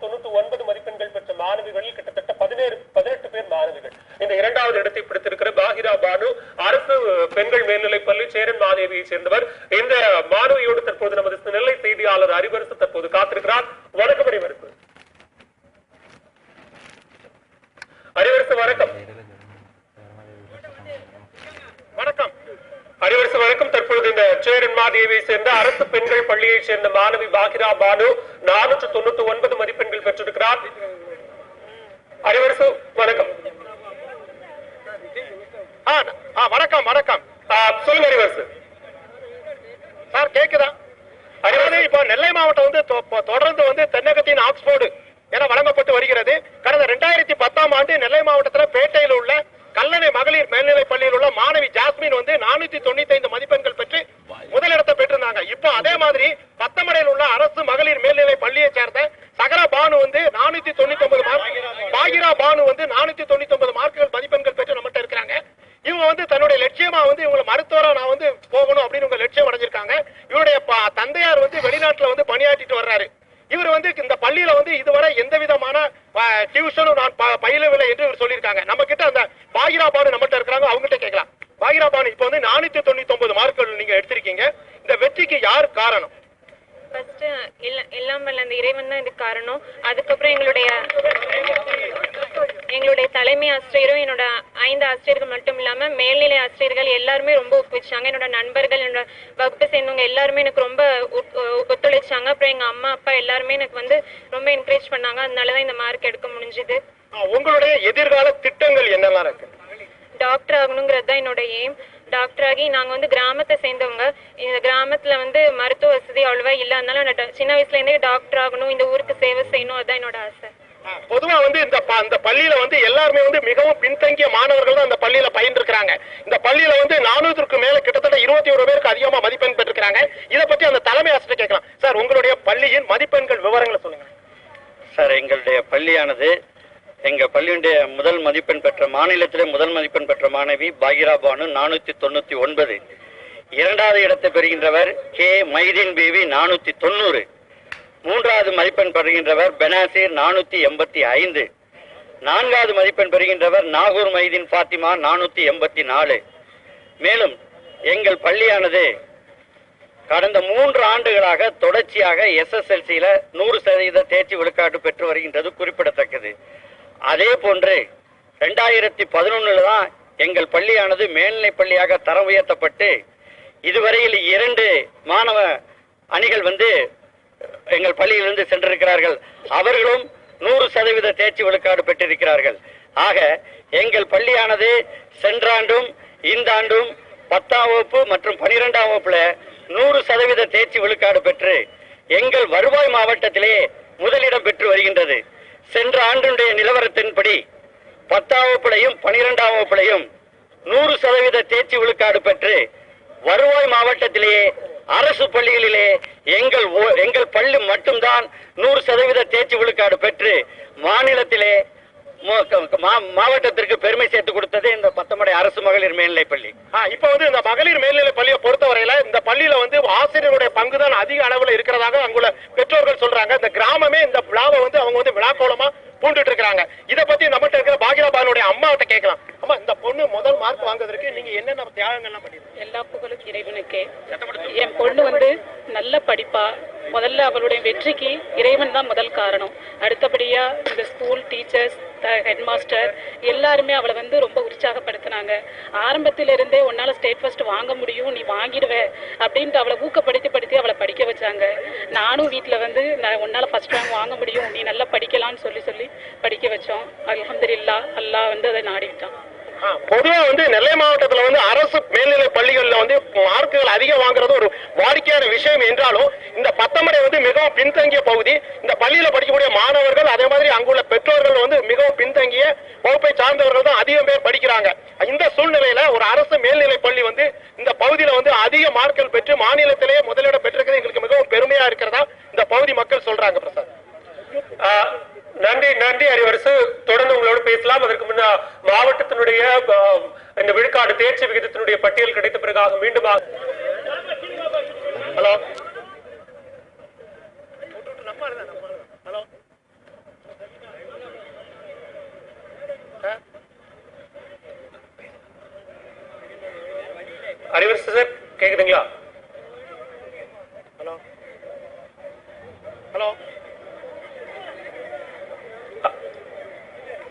499 மதிப்பெண்கள் பெற்ற மாணவிகளில் கிட்டத்தட்ட 18 பேர் மாணவிகள். இந்த இரண்டாவது இடத்தை பிடித்திருக்கிற பாகிரா பானு அரசு பெண்கள் மேல்நிலைப் பள்ளி சேரன் மாதேவியை சேர்ந்தவர். இந்த மாணவியோடு தற்போது நமது நெல்லை செய்தியாளர் அறிவரசு தற்போது காத்திருக்கிறார். வணக்கம் அறிவரசு. அறிவரசு வணக்கம். வணக்கம் அறிவரசு வணக்கம். தற்பொழுது இந்த சேரன் மாதேவியை சேர்ந்த அரசு பெண்கள் பள்ளியை சேர்ந்த மாணவி பாகிரா பானு 499 மதிப்பெண்கள் பெற்றிருக்கிறார். அறிவரசு வணக்கம். வணக்கம் வணக்கம். சொல்லுங்க அறிவரசு. சார் கேக்குதா? அறிவரசு, இப்ப நெல்லை மாவட்டம் வந்து தொடர்ந்து தென்னகத்தின் ஆக்ஸ்போர்டு என வழங்கப்பட்டு வருகிறது. கடந்த 2010ஆம் ஆண்டு நெல்லை மாவட்டத்தில் பேட்டையில் உள்ள கல்லணை மகளிர் மேல்நிலைப் பள்ளியில் உள்ள மாணவி ஜாஸ்மின் 495 மதிப்பெண்கள் பெற்று முதலிடத்தை பெற்றிருந்தாங்க. இப்போ அதே மாதிரி பத்தமடையில் உள்ள அரசு மகளிர் மேல்நிலை பள்ளியை சேர்ந்த சகரா பானு 499 மார்க், பாகிரா பானு 499 மார்க்குகள் மதிப்பெண்கள் பெற்று நம்மகிட்ட இருக்கிறாங்க. இவங்க தன்னுடைய லட்சியமா இவங்க மருத்துவரா நான் போகணும் அப்படின்னு லட்சியம் அடைஞ்சிருக்காங்க. இவருடைய தந்தையார் வெளிநாட்டுல பணியாற்றிட்டு வர்றாரு. இவர் இந்த பள்ளியில இதுவரை எந்த விதமான டியூஷனும் நான் பயிலவில்லை என்று இவர் சொல்லியிருக்காங்க. நம்ம கிட்ட அந்த பாகிரா பானு நம்மகிட்ட இருக்கிறாங்க, அவங்ககிட்ட கேட்கலாம். பாகிரா பானு, இப்போ 499 மார்க்குகள் நீங்க எடுத்திருக்கீங்க. இந்த வெற்றிக்கு யார் காரணம்? ஃபர்ஸ்ட் எல்லாம் வல்ல அந்த இறைவன் தான் இதுக்கு காரணம். அதுக்கப்புறம் எங்களுடைய தலைமை ஆசிரியரும் என்னோட 5 ஆசிரியர்கள் மட்டும் இல்லாம மேல்நிலை ஆசிரியர்கள் எல்லாருமே ரொம்ப ஊக்குவிச்சாங்க. என்னோட நண்பர்கள், என்னோட வகுப்பு சேர்ந்தவங்க எல்லாருமே எனக்கு ரொம்ப ஒத்துழைச்சாங்க. அப்புறம் எங்க அம்மா அப்பா எல்லாருமே எனக்கு ரொம்ப என்கரேஜ் பண்ணாங்க. அதனாலதான் இந்த மார்க் எடுக்க முடிஞ்சது. உங்களுடைய எதிர்கால திட்டங்கள் என்னெல்லாம் இருக்கு? டாக்டர் ஆகணுங்கிறது தான் என்னோட எய்ம். டாக்டர் ஆகி நாங்க கிராமத்தை சேர்ந்தவங்க. இந்த கிராமத்துல மருத்துவ வசதி அவ்வளவா இல்ல. அதனால சின்ன வயசுல இருந்தே டாக்டர் ஆகணும், இந்த ஊருக்கு சேவை செய்யணும், அதுதான் என்னோட ஆசை. பொதுவா இந்த பள்ளியில எல்லாருமே மிகவும் பின்தங்கிய மாணவர்கள் தான் அந்த பள்ளியில பயின்றிருக்கிறாங்க. இந்த பள்ளியில 400க்கு மேல கிட்டத்தட்ட 21 பேருக்கு அதிகமா மதிப்பெண் பெற்றிருக்கிறாங்க. இதை பத்தி அந்த தலைமை ஆசிரியர் கேட்கலாம். சார், உங்களுடைய பள்ளியின் மதிப்பெண்கள் விவரங்களை சொல்லுங்க. சார், எங்களுடைய பள்ளியானது எங்க பள்ளியுடைய முதல் மதிப்பெண் பெற்ற மாநிலத்திலே முதல் மதிப்பெண் பெற்ற மாணவி பாகிரா பானு 499. இரண்டாவது இடத்தை பெறுகின்றவர் கே மைதீன் பேபி 490. மூன்றாவது மதிப்பெண் பெறுகின்றவர் பெனாசிர் 485. நான்காவது மதிப்பெண் பெறுகின்றவர் நாகூர் மைதீன் பாத்திமா 484. மேலும் எங்கள் பள்ளியானது கடந்த 3 ஆண்டுகளாக தொடர்ச்சியாக SSLCயில 100% தேர்ச்சி விழுக்காடு பெற்று வருகின்றது குறிப்பிடத்தக்கது. அதே போன்று 2011 தான் எங்கள் பள்ளியானது மேல்நிலை பள்ளியாக தரம் உயர்த்தப்பட்டு இதுவரையில் 2 மாணவ அணிகள் எங்கள் பள்ளியிலிருந்து சென்றிருக்கிறார்கள். அவர்களும் 100% தேர்ச்சி விழுக்காடு பெற்றிருக்கிறார்கள். ஆக எங்கள் பள்ளியானது சென்ற ஆண்டும் இந்த ஆண்டும் 10ஆம் வகுப்பு மற்றும் 12ஆம் வகுப்புல 100% தேர்ச்சி விழுக்காடு பெற்று எங்கள் வருவாய் மாவட்டத்திலே முதலிடம் பெற்று வருகின்றது. சென்ற ஆண்டுடைய நிலவரத்தின்படி 10ஆம் வகுப்புலையும் 12ஆம் வகுப்புலையும் 100% தேர்ச்சி விழுக்காடு பெற்று வருவாய் மாவட்டத்திலேயே அரசு பள்ளிகளிலே எங்கள் பள்ளி மட்டும்தான் 100% தேர்ச்சி விழுக்காடு பெற்று மாநிலத்திலே மாவட்டத்திற்கு பெருமை சேர்த்து கொடுத்தது இந்த பத்தமடை அரசு மகளிர் மேல்நிலை பள்ளி. இப்ப இந்த மகளிர் மேல்நிலை பள்ளியை பொறுத்தவரையில இந்த பள்ளியில ஆசிரியருடைய பங்கு தான் அதிக அளவுல இருக்கிறதாக அங்குள்ள பெற்றோர்கள் சொல்றாங்க. இந்த கிராமமே இந்த விழாவை அவங்க விழாக்கோலமா பூண்டுட்டு இருக்காங்க. இதை பத்தி நம்மகிட்ட இருக்கிற பாகிரா பானுடைய அம்மாவிட்ட கேட்கலாம். அம்மா, இந்த பொண்ணு முதல் மார்க் வாங்குறதுக்கு நீங்க என்னென்ன தியாகங்கள்லாம் பண்ணீங்க? எல்லா புகழும் இறைவனுக்கே. என் பொண்ணு நல்ல படிப்பா. முதல்ல அவளுடைய வெற்றிக்கு இறைவன் தான் முதல் காரணம். அடுத்தபடியா இந்த ஸ்கூல் டீச்சர்ஸ், ஹெட் மாஸ்டர் எல்லாருமே அவளை ரொம்ப உற்சாகப்படுத்தினாங்க. ஆரம்பத்திலிருந்தே உன்னால ஸ்டேட் ஃபர்ஸ்ட் வாங்க முடியும், நீ வாங்கிடுவ அப்படின்ட்டு அவளை ஊக்கப்படுத்தி அவளை படிக்க வச்சாங்க. நானும் வீட்டில் நான் உன்னால ஃபர்ஸ்ட் ரேங்க் வாங்க முடியும், நீ நல்லா படிக்கலாம்னு சொல்லி படிக்க வச்சோம். அல்ஹம்துலில்லாஹ், அல்லாஹ் அதை நாடிட்டான். பொதுவா நெல்லை மாவட்டத்துல அரசு மேல்நிலை பள்ளிகள்ல மார்க்குகள் அதிகம் வாங்குறது ஒரு வாடிக்கையான விஷயம் என்றாலும் இந்த பத்தமடை மிகவும் பின்தங்கிய பகுதி. இந்த பள்ளியில படிக்கக்கூடிய மாணவர்கள் அதே மாதிரி அங்குள்ள பெற்றோர்கள் மிகவும் பின்தங்கிய வகுப்பை சார்ந்தவர்கள் தான் அதிகம் பேர் படிக்கிறாங்க. இந்த சூழ்நிலையில ஒரு அரசு மேல்நிலை பள்ளி இந்த பகுதியில அதிக மார்க்குகள் பெற்று மாநிலத்திலேயே முதலிடம் பெற்றிருக்கிறது எங்களுக்கு மிகவும் பெருமையா இருக்கிறதா இந்த பகுதி மக்கள் சொல்றாங்க. பிரசாத், நன்றி நன்றி அறிவரசு. தொடர்ந்து உங்களோடு பேசலாம். அதற்கு முன்ன மாவட்டத்தினுடைய இந்த விழுக்காடு தேர்ச்சி விகிதத்தினுடைய பட்டியல் கிடைத்த பிறகாக மீண்டும் ஹலோ அறிவரசு சார் கேக்குதுங்களா? ஹலோ ஹலோ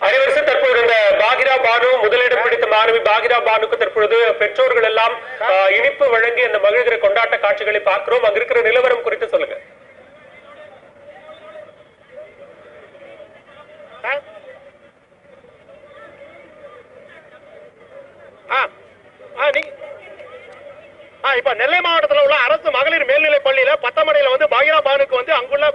அறிவரசு, தற்போது இந்த பாகிரா பானு முதலிடம் பிடித்த மாணவி பாகிரா பானுக்கு தற்பொழுது பெற்றோர்கள் எல்லாம் இனிப்பு வழங்கி அந்த மகிழ்கிற கொண்டாட்ட காட்சிகளை பார்க்கிறோம். அங்க இருக்கிற நிலவரம் குறித்து சொல்லுங்க. இப்ப நெல்லை மாவட்டத்தில் உள்ள அரசு மகளிர் மேல்நிலைப் பள்ளியில பத்தமடையில வந்து பாகிரா பானுக்கு வந்து அங்குள்ள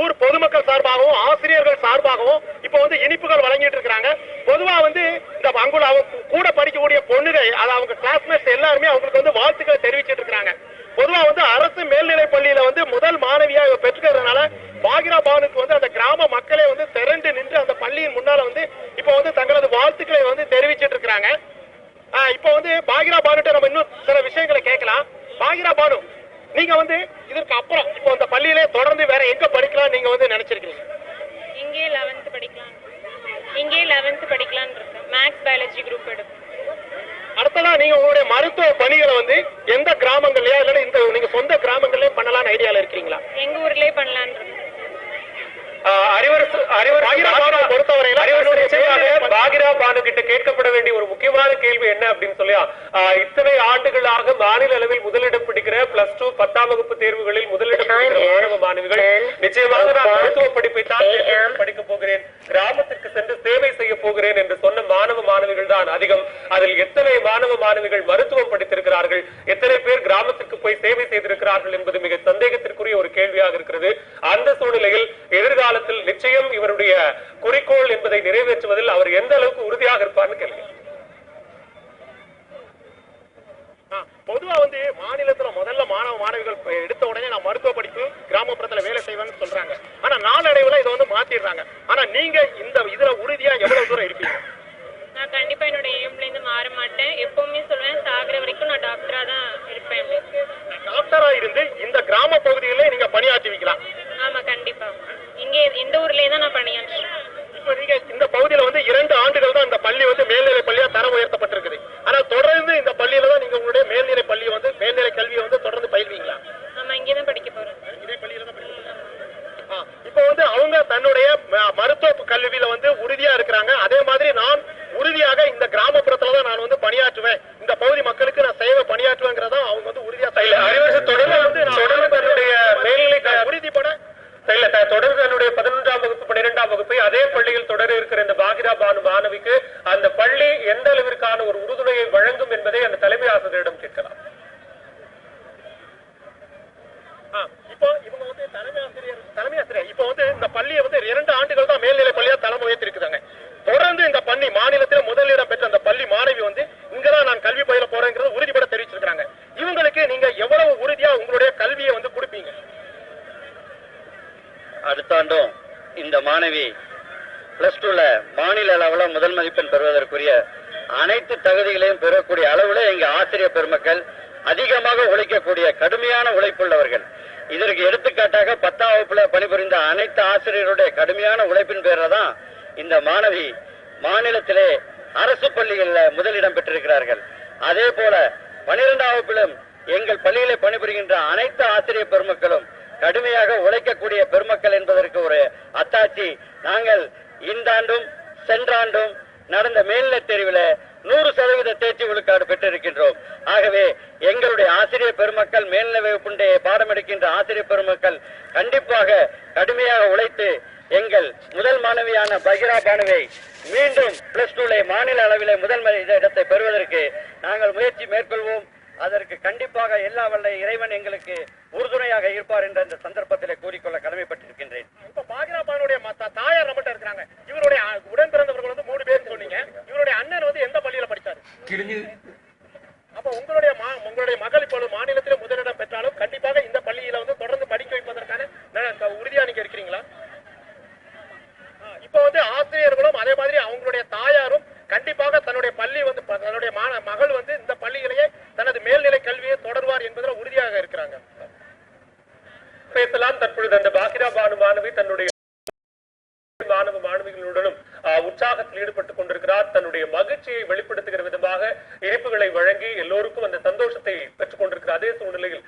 ஊர் பொதுமக்கள் சார்பாகவும் ஆசிரியர்கள் சார்பாகவும் இப்ப வந்து இனிப்புகள் வழங்கிட்டு இருக்காங்க. பொதுவா வந்து இந்த அங்குள்ள கூட படிக்கக்கூடிய பொண்ணுகள் அவங்க கிளாஸ்மேட்ஸ் எல்லாருமே அவங்களுக்கு வந்து வாழ்த்துக்களை தெரிவிச்சிட்டு இருக்காங்க. பொதுவா வந்து அரசு மேல்நிலை பள்ளியில வந்து முதல் மாணவியா பெற்றுக்கிறதுனால பாகிரா பானுக்கு வந்து அந்த கிராம மக்களே வந்து திரண்டு நின்று அந்த பள்ளியின் முன்னால வந்து இப்ப வந்து தங்களது வாழ்த்துக்களை வந்து தெரிவிச்சிட்டு இருக்காங்க. இப்ப வந்து பாகிரா பானுட்ட நம்ம இன்னும் சில விஷயங்களை கேட்கலாம். பாகிரா பானு, நீங்க வந்து இதற்கு அப்புறம் இப்போ அந்த பள்ளியிலே தொடர்ந்து வேற எங்க படிக்கலாம் நீங்க வந்து நினைச்சிருக்கீங்க? இங்கே 11th படிக்கலாம் இருக்கேன். மேத்ஸ் பயாலஜி குரூப் எடுப்பேன். அடுத்ததா நீங்க உங்களுடைய மருத்துவ பணிகளை வந்து எந்த கிராமங்கள்லயா இல்ல இந்த நீங்க சொந்த கிராமங்கள்லயும் பண்ணலாம்னு ஐடியால இருக்கீங்களா? எங்க ஊர்லயே பண்ணலாம்னு இருக்கேன். பாகிரா பானு கிட்ட கேட்கப்பட வேண்டிய ஒரு முக்கியமான கேள்வி என்ன அப்படின்னு சொல்லியா, இத்தனை ஆண்டுகளாக மாநில அளவில் முதலிடம் பிடிக்கிற பிளஸ் 2 10ஆம் வகுப்பு தேர்வுகளில் முதலிடம் மாணவ மாணவிகள் நிச்சயமாக நான் மருத்துவ படிப்பை தான் படிக்க போகிறேன், கிராமத்திற்கு சென்று சேவை செய்ய போகிறேன் என்று சொன்ன மாணவ மாணவிகள் தான் அதிகம். அதில் எத்தனை மாணவ மாணவிகள் மருத்துவம் படித்திருக்கிறார்கள், எத்தனை பேர் கிராமத்திற்கு போய் சேவை செய்திருக்கிறார்கள் என்பது மிக சந்தேகத்திற்குரிய ஒரு கேள்வியாக இருக்கிறது. அந்த சூழ்நிலையில் எதிர்காலத்தில் நிச்சயம் இவருடைய குறிக்கோள் என்பதை நிறைவேற்றுவதில் அவர் எந்த அளவுக்கு உறுதியாக இருப்பார்னு கேள்வி. பொதுவா வந்து மாநிலத்துல முதல்ல மாணவ மாணவிகள் எடுத்த உடனே நான் மருத்துவ படிப்பு கிராமப்புறத்துல வேலை செய்வேன்னு சொல்றாங்க. ஆனா நாளடைவுல இதை வந்து மாத்திடுறாங்க. ஆனா நீங்க இந்த இதுல உறுதியா எவ்வளவு தூரம் இருப்பீங்க? நான் கண்டிப்பா என்னோட எய்ம்ல இருந்து மாற மாட்டேன். எப்பவுமே சொல்றேன், சாகுற வரைக்கும் நான் டாக்டரா தான் இருப்பேன். டாக்டரா இருந்து இந்த கிராம பகுதிகளிலே நீங்க பணியாற்றுவீங்களா? ஆமா, கண்டிப்பா. இங்கே இந்த ஊர்லயே தான் நான் பணியாற்றுறேன். இப்ப நீங்க இந்த பகுதியில வந்து 2 ஆண்டுகள் தான் இந்த பள்ளி வந்து மேல்நிலை பள்ளியா தரம் உயர்த்தப்பட்டிருக்குது. ஆனா தொடர்ந்து இந்த பள்ளியில தான் நீங்க உங்களுடைய மேல்நிலை பள்ளி வந்து மேல்நிலை கல்வியை வந்து தொடர்ந்து பயில்வீங்களா? ஆமா, இங்கே தான் படிக்க போறேன். இதே பள்ளியில தான் படிக்க போறேன். இப்ப வந்து அவங்க தன்னுடைய மருத்துவ கல்வியில வந்து உறுதியா இருக்கிறாங்க. அதே மாதிரி நான் உறுதியாக இந்த கிராமப்புறத்துல தான் நான் வந்து பணியாற்றுவேன், இந்த பகுதி மக்களுக்கு நான் சேவை பணியாற்றுவேங்கிறதா அவங்க வந்து உறுதியா தொடர்ந்து தன்னுடைய மேல்நிலை உறுதிப்பட தொடர்ந்து தன்னுடைய 11ஆம் வகுப்பு 12ஆம் வகுப்பை அதே பள்ளியில் தொடர இருக்கிற இந்த பாகிரா பானு மாணவிக்கு அந்த பள்ளி எந்த அளவிற்கான ஒரு உறுதுணையை வழங்கும் என்பதை அந்த தலைமை ஆசிரியரிடம் கேட்கலாம். இப்போ இவங்க வந்து தலைமை ஆசிரியர் இப்போ வந்து இந்த பள்ளியை வந்து 2 ஆண்டுகள் தான் மேல்நிலை பள்ளியா தரம் உயர்த்திருக்காங்க. தொடர்ந்து இந்த பள்ளி மாநிலத்தில் முதலிடம் பெற்ற அந்த பள்ளி மாணவி வந்து இங்கதான் நான் கல்வி பயில போறேங்கிறது உறுதிப்பட தெரிவிச்சிருக்காங்க. இவங்களுக்கு நீங்க எவ்வளவு உறுதியா உங்களுடைய கல்வியை வந்து கொடுப்பீங்க? அடுத்த ஆண்டும் இந்த மாணவி பிளஸ் 2ல மாநில அளவுல முதல் மதிப்பெண் பெறுவதற்குரிய அனைத்து தகுதிகளையும் பெறக்கூடிய அளவுல எங்க ஆசிரியர் பெருமக்கள் அதிகமாக உழைக்கக்கூடிய கடுமையான உழைப்புள்ளவர்கள். இதற்கு எடுத்துக்காட்டாக 10ஆம் வகுப்புல பணிபுரிந்த அனைத்து ஆசிரியருடைய கடுமையான உழைப்பின் பேர்ல தான் இந்த மாணவி மாநிலத்திலே அரசு பள்ளிகளில் முதலிடம் பெற்றிருக்கிறார்கள். அதே போல 12ஆம் வகுப்பிலும் எங்கள் பள்ளியிலே பணிபுரிகின்ற அனைத்து ஆசிரியர் பெருமக்களும் கடுமையாக உழைக்கக்கூடிய பெருமக்கள் என்பதற்கு ஒரு அத்தாட்சி. நாங்கள் இந்த ஆண்டும் சென்ற ஆண்டும் நடந்த மேல்நிலை தேர்வில் 100% தேர்ச்சி விழுக்காடு பெற்றிருக்கின்றோம். ஆகவே எங்களுடைய ஆசிரியர் பெருமக்கள் மேல்நிலை வகுப்புடைய பாடம் எடுக்கின்ற ஆசிரியர் பெருமக்கள் கண்டிப்பாக கடுமையாக உழைத்து எங்கள் முதல் மாணவியான பாகிரா பானுவை மீண்டும் பிளஸ் 2ல மாநில அளவிலே முதல் இடத்தை பெறுவதற்கு நாங்கள் முயற்சி மேற்கொள்வோம். அதற்கு கண்டிப்பாக எல்லா வல்ல இறைவன் எங்களுக்கு உறுதுணையாக இருப்பார் என்ற இந்த சந்தர்ப்பத்தில் கூறிக்கொள்ள கடமைப்பட்டிருக்கின்றேன். இப்ப பாகிரா பானுடைய தாயார் நம்மகிட்ட இருக்காங்க. இவருடைய உடன் பிறந்தவர்கள் வந்து 3 பேர் சொன்னீங்க. இவருடைய அண்ணன் வந்து எந்த பள்ளியில படிச்சாரு? அப்ப உங்களுடைய மகள் இப்பொழுது மாநிலத்திலே முதலிடம் பெற்றாலும் கண்டிப்பாக இந்த பள்ளியில வந்து தொடர்ந்து படிக்க வைப்பதற்கான உறுதியா நீங்க இருக்கிறீங்களா? இப்ப வந்து ஆசிரியர்களும் அதே மாதிரி அவங்களுடைய தாயாரும் கண்டிப்பாக தன்னுடைய பள்ளி வந்து தன்னுடைய மகள் வந்து இந்த பள்ளியிலேயே தனது மேல்நிலை கல்வியை தொடர்வார் என்பதில் உறுதியாக இருக்கிறாங்க. பேசலாம். தற்பொழுது அந்த பாகிரா பானு மாணவி தன்னுடைய மாணவ மாணவிகளுடனும் உற்சாகத்தில் ஈடுபட்டுக் கொண்டிருக்கிறார். கொண்டிருக்கிறார். தன்னுடைய மகிழ்ச்சியை வெளிப்படுத்துகிற விதமாக இனிப்புகளை வழங்கி எல்லோருக்கும் அந்த சந்தோஷத்தை பெற்றுக் கொண்டிருக்கிற அதே சூழ்நிலையில்